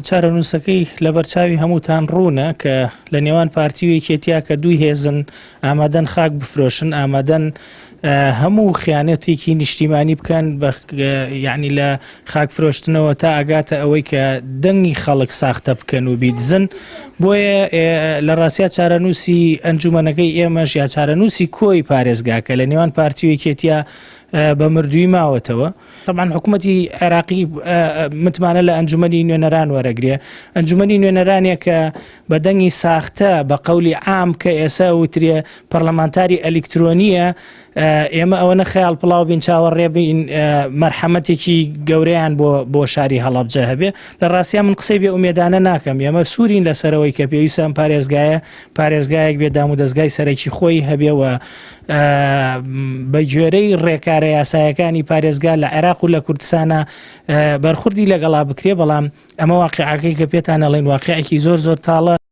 چارەنووسەکەی لە بەرچاوی هەمووتان ڕوونە کە لە نێوان پارتی و یەکێتیا کە دوی هێزن ئامادەن خاک بفرۆشن، ئامادەن هەموو خیانەتێکی نیشتیمانی بکەن یعنی لە خاک فرۆشتنەوە تا ئاگاتە ئەوەی کە دەنگی خەڵک ساختە بکەن و بیدزن. بۆیە لە ڕاستیا چارەنووسی ئەنجومەنەکەی ئێمەش یا چارەنووسی کۆی پارێزگاکە لە نێوان پارتی و یەکێتیا بە مردووی ماوەتەوە. طبعا حکوومەتی عێراقی متمانە لە ئەنجومەنی نوێنەران وەرەگرێ، ئەنجومەنی نوێنەرانێک کە بە دەنگی ساختە بە قەولی عام کە ئێسا وترێ پەرلەمانتاری ئەلکترۆنیە، ئێمە ئەوە نەخەیاڵ پڵاو بین چاوەڕێ بین مەرحەمەتێکی گەورەیان بۆ شاری هەڵەبجە هەبێ. لە ڕاستیا من قسەی بێ ئومێدانە ناکەم، ئێمە سوورین لەسەرەوەی کە پێویستە ئەم پارێزگایەک بێ دام و دەستگای سەرەکی خۆی هەبێەوە بە گوێرەی ڕێکارە یاسایەکانی پارێزگا لە عێراق و لە کوردستانە بەرخوردی لەگەڵا بکرێ. بەڵام ئەمە واقعەکەی کە پێتان ئەڵێن واقعێکی زۆر تاڵە.